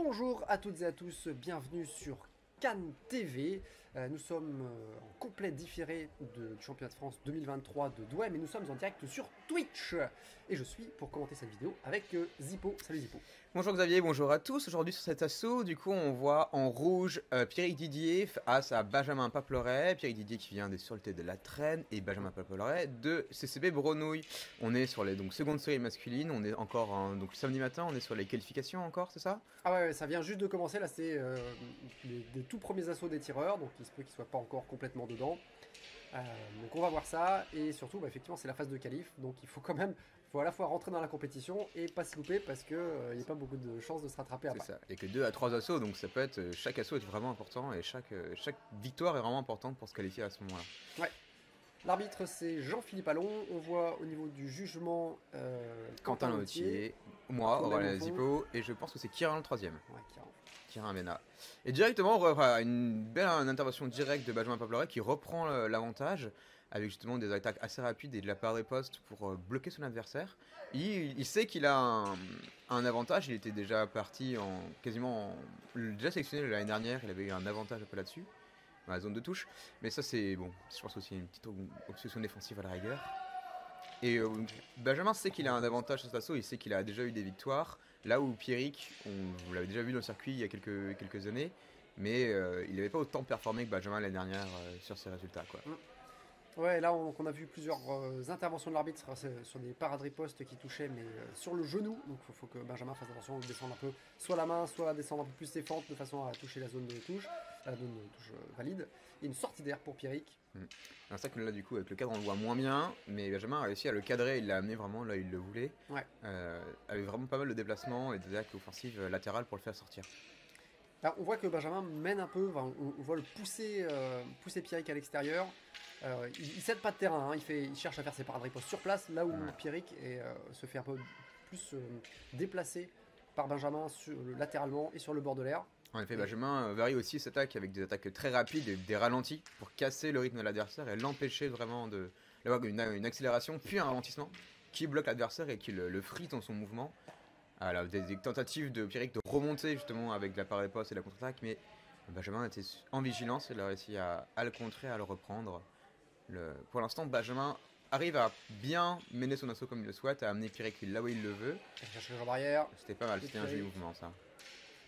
Bonjour à toutes et à tous, bienvenue sur Cannes TV. Nous sommes en complet différé du championnat de France 2023 de Douai, mais nous sommes en direct sur Twitch. Et je suis pour commenter cette vidéo avec Zippo. Salut Zippo. Bonjour Xavier, bonjour à tous. Aujourd'hui sur cet assaut, du coup, on voit en rouge Pierrick Didier face à Benjamin Papeleret. Pierrick Didier qui vient des Sûretés de la Traîne et Benjamin Papeleret de CCB Brenouille. On est sur les secondes séries masculines. On est encore donc le samedi matin. On est sur les qualifications encore, c'est ça? Ah ouais, ça vient juste de commencer. Là, c'est des tout premiers assauts des tireurs, donc il se peut qu'ils soient pas encore complètement dedans. Donc on va voir ça, et surtout effectivement c'est la phase de qualif, donc il faut à la fois rentrer dans la compétition et pas se louper parce qu'il n'y a pas beaucoup de chances de se rattraper après. C'est ça, il n'y a que 2 à 3 assauts, donc ça peut être, chaque assaut est vraiment important et chaque victoire est vraiment importante pour se qualifier à ce moment-là. Ouais. L'arbitre c'est Jean-Philippe Allon, on voit au niveau du jugement Quentin Lautier, moi, Aurélien Zippo, et je pense que c'est Kirin le troisième. Ouais, Kirin Mena. Et directement, voilà, une belle intervention directe de Benjamin Papeleret qui reprend l'avantage avec justement des attaques assez rapides et de la part des postes pour bloquer son adversaire. Il sait qu'il a un avantage, il était déjà parti déjà sélectionné l'année dernière, il avait eu un avantage un peu là-dessus, dans la zone de touche. Mais ça c'est bon, je pense aussi une petite obsession défensive à la rigueur. Et Benjamin sait qu'il a un avantage sur cet assaut, il sait qu'il a déjà eu des victoires. Là où Pierrick, on l'avait déjà vu dans le circuit il y a quelques années, mais il n'avait pas autant performé que Benjamin l'année dernière sur ses résultats, quoi. Ouais, là on a vu plusieurs interventions de l'arbitre sur des parades-ripostes qui touchaient, mais sur le genou. Donc il faut que Benjamin fasse attention, descendre un peu soit la main, soit descendre un peu plus ses fentes de façon à toucher la zone de touche, valide. Et une sortie d'air pour Pierrick. C'est ça que là, du coup, avec le cadre, on le voit moins bien, mais Benjamin a réussi à le cadrer, il l'a amené vraiment là, il le voulait. Ouais. Avec vraiment pas mal de déplacements et des attaques offensives latérales pour le faire sortir. Là, on voit que Benjamin mène un peu, on voit le pousser Pierrick à l'extérieur. Il cède pas de terrain, hein, il cherche à faire ses parades-ripostes sur place, là où Pierrick se fait un peu plus déplacer par Benjamin latéralement et sur le bord de l'air. En effet, Benjamin varie aussi ses attaques avec des attaques très rapides et des ralentis pour casser le rythme de l'adversaire et l'empêcher vraiment d'avoir une accélération puis un ralentissement qui bloque l'adversaire et qui le frite dans son mouvement. Alors, des tentatives de Pierrick de remonter justement avec la parade-riposte et la contre-attaque, mais Benjamin était en vigilance et il a réussi à le contrer, à le reprendre. Pour l'instant, Benjamin arrive à bien mener son assaut comme il le souhaite, à amener Pierrick là où il le veut. Il cherche le barrière. C'était pas mal, c'était un joli mouvement ça.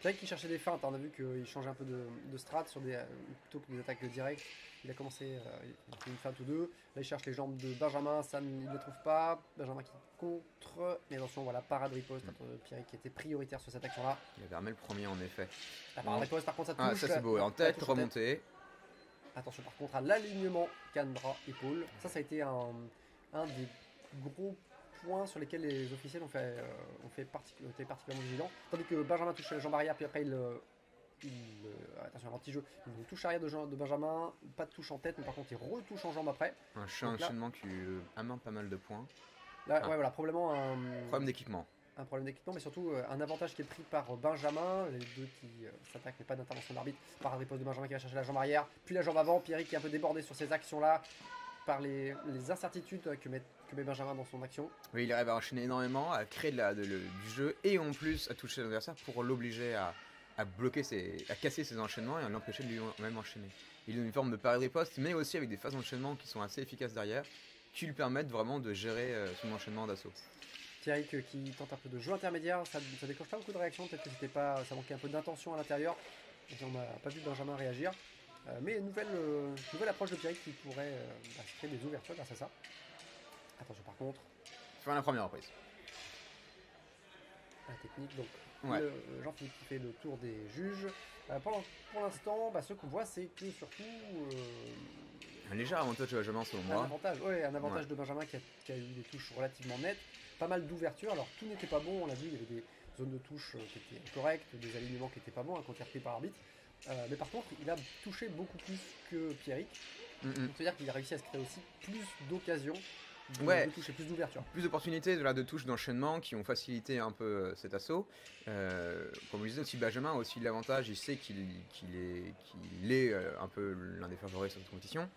Pierrick qui cherchait des feintes, on a vu qu'il changeait un peu de strat plutôt que des attaques directes. Il a commencé, il a fait une feinte ou deux. Là il cherche les jambes de Benjamin, ça il ne le trouve pas. Benjamin qui contre, mais attention, voilà, parade riposte entre Pierrick qui était prioritaire sur cette action-là. Il avait armé le premier en effet. La parade riposte, par contre ça touche. Ah, ça c'est beau, en tête, remontée. Attention par contre à l'alignement canne, bras, épaule. Ça a été un des gros points sur lesquels les officiels été particulièrement vigilants. Tandis que Benjamin touche la jambe arrière, puis après attention, l'anti-jeu, il touche arrière de Benjamin, pas de touche en tête, mais par contre il retouche en jambe après. Un enchaînement qui amène pas mal de points. Là, ouais, voilà, probablement problème d'équipement. Un problème d'équipement, mais surtout un avantage qui est pris par Benjamin, les deux qui s'attaquent, mais pas d'intervention d'arbitre, par riposte de Benjamin qui va chercher la jambe arrière, puis la jambe avant, Pierrick qui est un peu débordé sur ces actions-là, par les incertitudes que met Benjamin dans son action. Oui, il arrive à enchaîner énormément, à créer du jeu, et en plus à toucher l'adversaire pour l'obliger à bloquer, à casser ses enchaînements et à l'empêcher de lui-même enchaîner. Il a une forme de parade-riposte, mais aussi avec des phases d'enchaînement qui sont assez efficaces derrière, qui lui permettent vraiment de gérer son enchaînement d'assaut. Pierrick qui tente un peu de jeu intermédiaire, ça déclenche pas beaucoup de réactions, peut-être que ça manquait un peu d'intention à l'intérieur, et on n'a pas vu Benjamin réagir. Mais nouvelle approche de Pierrick qui pourrait se créer des ouvertures grâce à ça. Attention par contre. Faire la première reprise. La technique, donc Jean-Philippe qui fait le tour des juges. Pour l'instant, ce qu'on voit c'est que surtout... un léger avantage de Benjamin selon moi. Un avantage de Benjamin qui a eu des touches relativement nettes. Pas mal d'ouvertures, alors tout n'était pas bon, on l'a vu, il y avait des zones de touche qui étaient correctes, des alignements qui n'étaient pas bons, contre-repris par l'arbitre. Mais par contre, il a touché beaucoup plus que Pierrick. C'est-à-dire qu'il a réussi à se créer aussi plus d'occasions de touche et plus d'ouverture. Plus d'opportunités de touches d'enchaînement qui ont facilité un peu cet assaut. Comme je disais aussi, Benjamin a aussi l'avantage, il sait qu'il est un peu l'un des favoris sur cette compétition.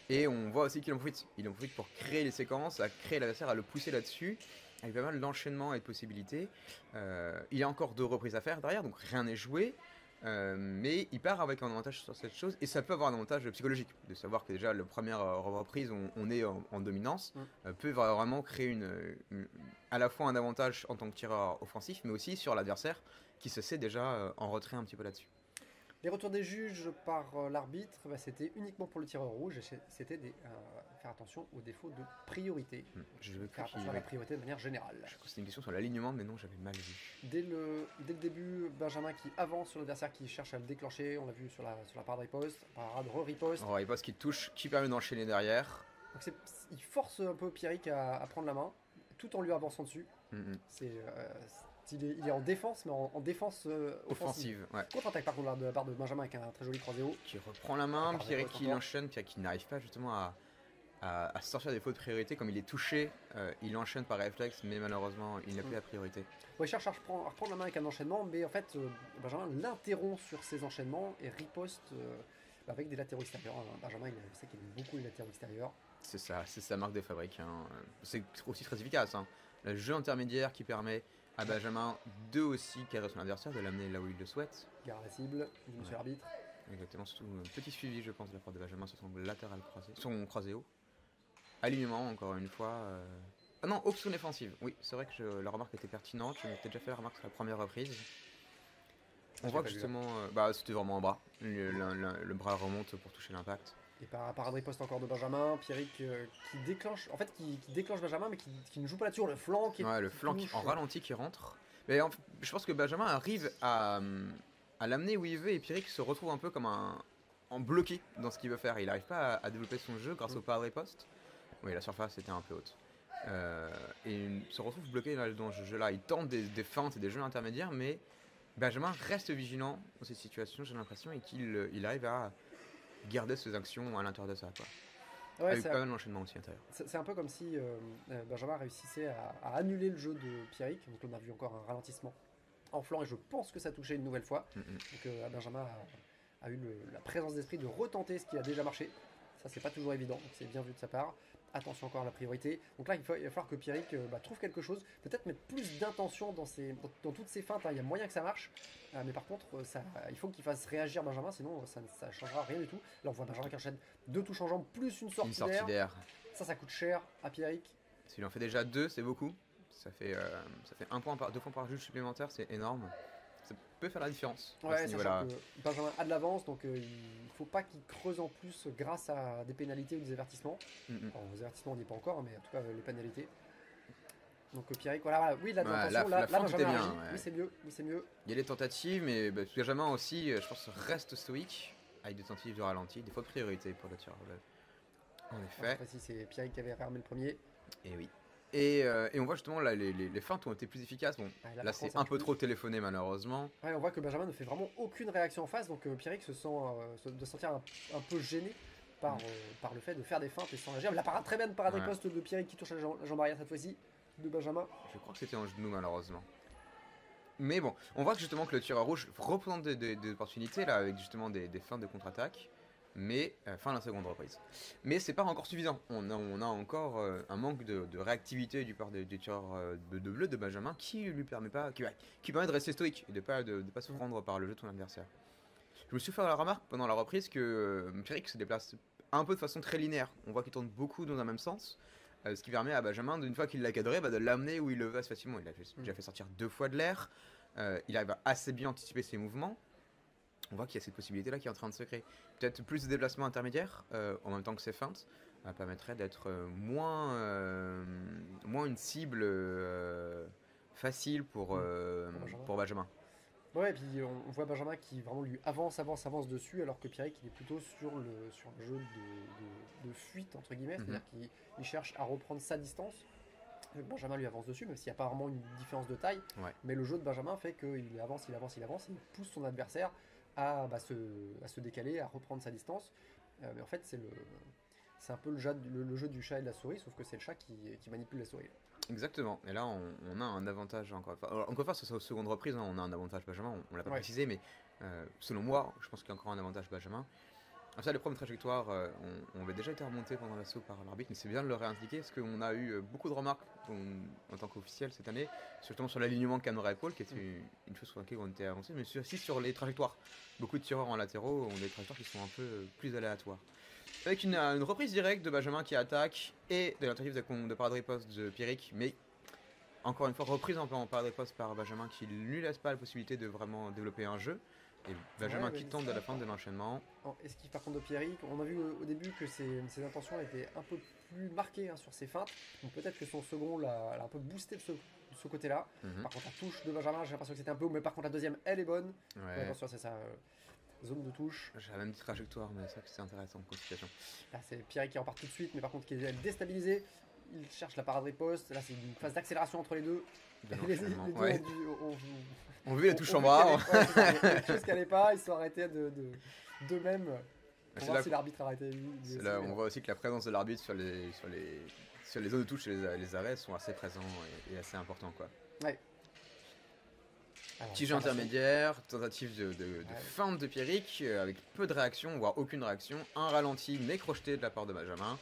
Et on voit aussi qu'il en profite. Il en profite pour créer les séquences, à créer l'adversaire, à le pousser là-dessus. avec pas mal d'enchaînements et de possibilités. Il y a encore 2 reprises à faire derrière, donc rien n'est joué. Mais il part avec un avantage sur cette chose, et ça peut avoir un avantage psychologique, de savoir que déjà la première reprise, on est en dominance, peut vraiment créer à la fois un avantage en tant que tireur offensif, mais aussi sur l'adversaire qui se sait déjà en retrait un petit peu là-dessus. Les retours des juges par l'arbitre, bah, c'était uniquement pour le tireur rouge, et c'était faire attention aux défauts de priorité. Je veux Faire attention à la priorité de manière générale. Je crois que c'était une question sur l'alignement, mais non, j'avais mal vu. Dès le début, Benjamin qui avance sur l'adversaire qui cherche à le déclencher, on l'a vu sur la parade riposte, parade re-riposte. Riposte qui touche, qui permet d'enchaîner derrière. Donc il force un peu Pierrick à prendre la main, tout en lui avançant dessus. Il est en défense, mais en défense offensive. Ouais. Contre-attaque par contre de la part de Benjamin avec un très joli 3-0. Qui reprend la main, Pierrick qui l'enchaîne, qui n'arrive pas justement à sortir des fautes de priorité. Comme il est touché, il enchaîne par réflexe, mais malheureusement il n'a plus la priorité. Ouais, il cherche à reprendre la main avec un enchaînement, mais en fait Benjamin l'interrompt sur ses enchaînements et riposte avec des latéraux extérieurs. Benjamin, il sait qu'il aime beaucoup les latéraux extérieurs. C'est ça, c'est sa marque de fabrique. C'est aussi très efficace. Le jeu intermédiaire qui permet à Benjamin de aussi carrer son adversaire, de l'amener là où il le souhaite. Gare la cible, dit monsieur l'arbitre. Exactement, surtout un petit suivi, je pense, de la part de Benjamin sur son latéral croisé, son croisé haut. Alignement, encore une fois. Ah non, option défensive. Oui, c'est vrai que la remarque était pertinente. Je m'étais déjà fait la remarque sur la première reprise. On voit que justement, c'était vraiment un bras. Le bras remonte pour toucher l'impact. Et par riposte encore de Benjamin, Pierrick qui déclenche, en fait qui déclenche Benjamin, mais qui ne joue pas là-dessus, le flanc qui le flanc en ralenti qui rentre. Mais je pense que Benjamin arrive à l'amener où il veut, et Pierrick se retrouve un peu comme en bloqué dans ce qu'il veut faire. Il n'arrive pas à développer son jeu grâce au pas de riposte. Oui, la surface était un peu haute. Et il se retrouve bloqué dans ce jeu-là. Il tente des feintes et des jeux intermédiaires, mais Benjamin reste vigilant dans cette situation, j'ai l'impression, et qu'il arrive à garder ses actions à l'intérieur de ça, quoi. Ouais, avec pas mal d'enchaînement aussi à l'intérieur. C'est un peu comme si Benjamin réussissait à annuler le jeu de Pierrick. Donc on a vu encore un ralentissement en flanc, et je pense que ça touchait une nouvelle fois. Donc Benjamin a eu la présence d'esprit de retenter ce qui a déjà marché. Ça, c'est pas toujours évident, donc c'est bien vu de sa part. Attention encore à la priorité. Donc là, il va falloir que Pierrick trouve quelque chose, peut-être mettre plus d'intention dans toutes ses feintes. Il y a moyen que ça marche, mais par contre, il faut qu'il fasse réagir Benjamin, sinon ça ne changera rien du tout. Là, on voit Benjamin qui enchaîne 2 touches en jambes plus une sortie d'air. Ça coûte cher à Pierrick. S'il en fait déjà 2, c'est beaucoup. Ça fait 2 points par juge supplémentaire, c'est énorme. Ça peut faire la différence. Ouais, sachant que Benjamin a de l'avance, donc il ne faut pas qu'il creuse en plus grâce à des pénalités ou des avertissements. Enfin, aux avertissements, on n'y est pas encore, mais en tout cas, les pénalités. Donc Pierrick, voilà, oui, l'intention, la fin, tout est bien. Oui, c'est mieux. Il y a des tentatives, mais Benjamin aussi, je pense, reste stoïque, avec des tentatives de ralenti, des fois de priorité pour le tir. En effet. Si c'est Pierrick qui avait fermé le premier. Et oui. Et on voit justement là les feintes ont été plus efficaces. Bon, là c'est un peu trop téléphoné malheureusement. Ouais, on voit que Benjamin ne fait vraiment aucune réaction en face, donc Pierrick doit sentir un peu gêné par le fait de faire des feintes et sans réagir. La parade très bien de parade riposte de Pierrick qui touche la jambe arrière cette fois-ci de Benjamin. Je crois que c'était en genou malheureusement. Mais bon, on voit justement que le tireur rouge reprend des opportunités là avec justement des feintes de contre-attaque. Mais fin de la seconde reprise. Mais c'est pas encore suffisant. On a encore un manque de réactivité du part du tireur de bleu de Benjamin qui lui permet de rester stoïque et de pas se prendre par le jeu de son adversaire. Je me suis fait la remarque pendant la reprise que Pierrick se déplace un peu de façon très linéaire. On voit qu'il tourne beaucoup dans un même sens, ce qui permet à Benjamin, d'une fois qu'il l'a cadré, de l'amener où il le veut assez facilement. Il a déjà fait sortir 2 fois de l'air. Il arrive à assez bien anticiper ses mouvements. On voit qu'il y a cette possibilité-là qui est en train de se créer. Peut-être plus de déplacements intermédiaires, en même temps que ses feintes, permettrait d'être moins une cible facile pour Benjamin. Ouais, et puis on voit Benjamin qui vraiment lui avance dessus, alors que Pierrick il est plutôt sur le jeu de fuite, entre guillemets, c'est-à-dire qu'il cherche à reprendre sa distance. Benjamin lui avance dessus, même s'il n'y a pas vraiment une différence de taille, mais le jeu de Benjamin fait qu'il avance, il pousse son adversaire à se décaler, à reprendre sa distance. Mais en fait, c'est un peu le jeu du chat et de la souris, sauf que c'est le chat qui manipule la souris. Exactement. Et là, on a un avantage encore. Encore une fois, c'est sa seconde reprise, on a un avantage Benjamin, on l'a pas précisé, mais selon moi, je pense qu'il y a encore un avantage Benjamin. Ça, les problèmes de trajectoire, on avait déjà été remonté pendant l'assaut par l'arbitre, mais c'est bien de le réindiquer parce qu'on a eu beaucoup de remarques en tant qu'officiel cette année, surtout sur l'alignement caméra-épaule, qui était une chose sur laquelle on était avancé, mais aussi sur les trajectoires. Beaucoup de tireurs en latéraux ont des trajectoires qui sont un peu plus aléatoires. Avec une reprise directe de Benjamin qui attaque et de l'intentative de parade riposte de Pierrick, mais encore une fois reprise en parade riposte par Benjamin qui ne lui laisse pas la possibilité de vraiment développer un jeu. Et Benjamin qui tombe à la fin de l'enchaînement. Esquive par contre de Pierrick, on a vu au début que ses intentions étaient un peu plus marquées sur ses feintes, donc peut-être que son second l'a un peu boosté de ce côté-là. Par contre la touche de Benjamin, j'ai l'impression que c'était un peu haut, mais par contre la deuxième elle est bonne. Ouais. Attention, c'est ça, zone de touche. J'ai la même petite trajectoire, mais ça c'est intéressant comme situation. Là c'est Pierrick qui repart tout de suite, mais par contre qui est déstabilisé. Il cherche la parade riposte, là c'est une phase d'accélération entre les deux. Les deux ouais. On vu les touches en bras. Quelque chose qui n'allait pas, ils sont arrêtés d'eux-mêmes. Pour voir si l'arbitre a arrêté. C'est là on voit aussi que la présence de l'arbitre sur les zones de touche et les arrêts sont assez présents et assez importants, quoi. Ouais. Petit jeu intermédiaire, tentative de feinte de Pierrick avec peu de réaction, voire aucune réaction. Un ralenti mais crocheté de la part de Benjamin.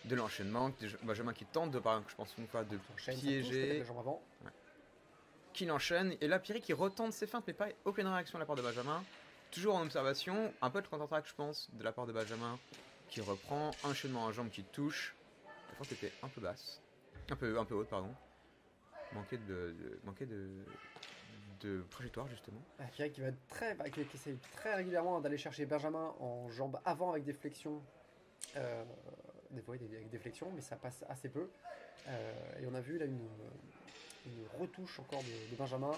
De l'enchaînement, Benjamin qui tente je pense une fois de piéger. Ouais. Qui l'enchaîne, et là Pierrick qui retente ses feintes, mais pas aucune réaction de la part de Benjamin. Toujours en observation, un peu de contre-attaque je pense, de la part de Benjamin, qui reprend, enchaînement en jambe qui touche. La force était un peu basse, un peu haute pardon. Manquait de trajectoire justement. Pierrick qui essaye très régulièrement d'aller chercher Benjamin en jambe avant avec des flexions. Avec des flexions, mais ça passe assez peu. Et on a vu là une retouche encore de Benjamin.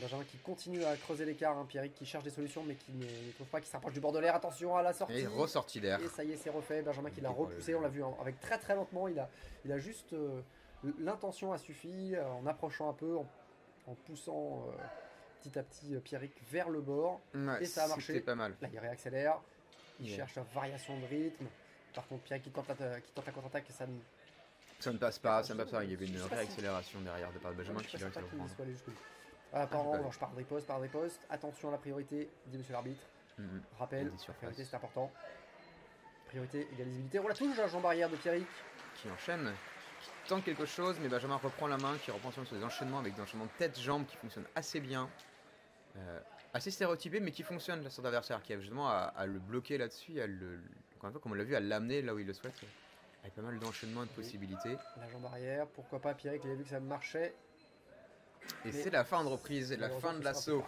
Benjamin qui continue à creuser l'écart, Pierrick qui cherche des solutions mais qui ne trouve pas, qui s'approche du bord de l'air. Attention à la sortie. Et ressorti d'air. Et ça y est, c'est refait. Benjamin qui l'a repoussé, on l'a vu avec très lentement. Il a juste l'intention a suffi en approchant un peu, en poussant petit à petit Pierrick vers le bord. Ouais, et ça a marché. C'était pas mal. Là il réaccélère. Il cherche la variation de rythme. Par contre, Pierrick qui tente la contre-attaque, ça ne passe pas, Il y avait une réaccélération derrière de part de Benjamin qui réussit à reprendre. Apparemment, je pars de riposte. Attention à la priorité, dit monsieur l'arbitre. Rappel, la priorité c'est important. Priorité, égalisabilité. On la touche la jambe arrière de Pierrick. Qui enchaîne, qui tente quelque chose, mais Benjamin reprend la main, qui reprend sur des enchaînements avec des enchaînements tête-jambe qui fonctionnent assez bien. Assez stéréotypé, mais qui fonctionne sur l'adversaire, qui a justement à le bloquer là-dessus, comme on l'a vu, à l'amener là où il le souhaite, avec pas mal d'enchaînements et de possibilités. La jambe arrière, pourquoi pas Pierrick, il a vu que ça marchait. Et c'est la fin de reprise et la fin de l'assaut.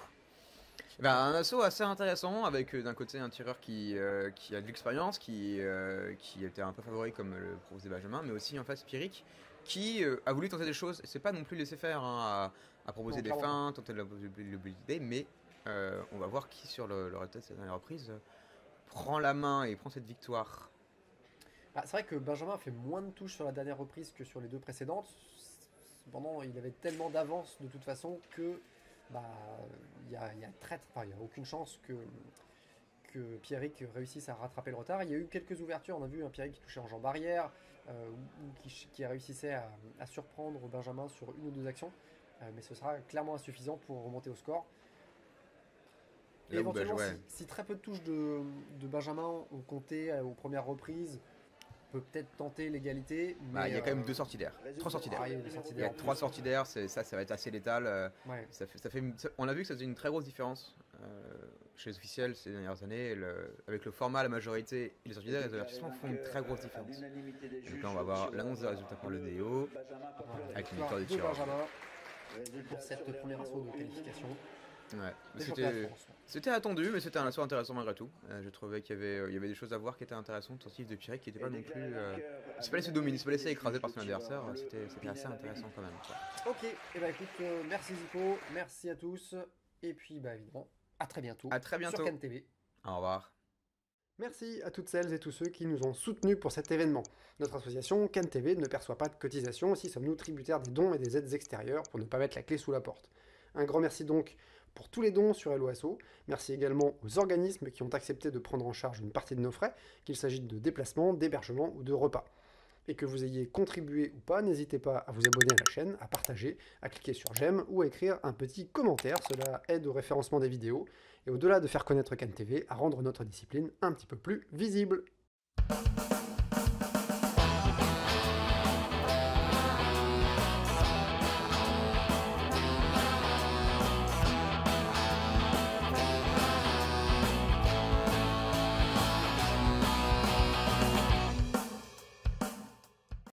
Un assaut assez intéressant, avec d'un côté un tireur qui a de l'expérience, qui était un peu favori comme le proposait Benjamin, mais aussi en face Pierrick, qui a voulu tenter des choses, c'est pas non plus laisser faire à proposer des feintes, tenter de l'habilité, mais on va voir qui sur le résultat de cette dernière reprise prend la main et prend cette victoire. C'est vrai que Benjamin a fait moins de touches sur la dernière reprise que sur les deux précédentes. Cependant, il avait tellement d'avance de toute façon que il y a aucune chance que Pierrick réussisse à rattraper le retard. Il y a eu quelques ouvertures, on a vu un Pierrick qui touchait en jambe arrière, qui réussissait à surprendre Benjamin sur une ou deux actions, mais ce sera clairement insuffisant pour remonter au score. Et éventuellement, si très peu de touches de Benjamin ont compté aux premières reprises, on peut peut-être tenter l'égalité. Il y a quand même 2 sorties d'air, 3 sorties d'air. Il y a 3 sorties d'air, ça va être assez létal. On a vu que ça faisait une très grosse différence chez les officiels ces dernières années. Avec le format, la majorité et les sorties d'air, les avertissements font une très grosse différence. Donc là, on va voir l'annonce des résultats par le DO avec une victoire de tireur. Pour cette première assaut de qualification. Ouais. C'était attendu, mais c'était un assaut intéressant malgré tout. Je trouvais qu'il y avait des choses à voir qui étaient intéressantes. Tentative de Pierrick qui n'était pas non plus. Il se pas laissé dominer, il se pas laissé écraser par son adversaire. C'était assez intéressant quand même. Ok, et écoute, merci Zico, merci à tous. Et puis évidemment, à très bientôt. Sur Cannes TV. Au revoir. Merci à toutes celles et tous ceux qui nous ont soutenus pour cet événement. Notre association Cannes TV ne perçoit pas de cotisation, aussi sommes-nous tributaires des dons et des aides extérieures pour ne pas mettre la clé sous la porte. Un grand merci donc pour tous les dons sur Helloasso. Merci également aux organismes qui ont accepté de prendre en charge une partie de nos frais, qu'il s'agisse de déplacements, d'hébergement ou de repas. Et que vous ayez contribué ou pas, n'hésitez pas à vous abonner à la chaîne, à partager, à cliquer sur j'aime ou à écrire un petit commentaire. Cela aide au référencement des vidéos et au-delà de faire connaître CanTV, à rendre notre discipline un petit peu plus visible.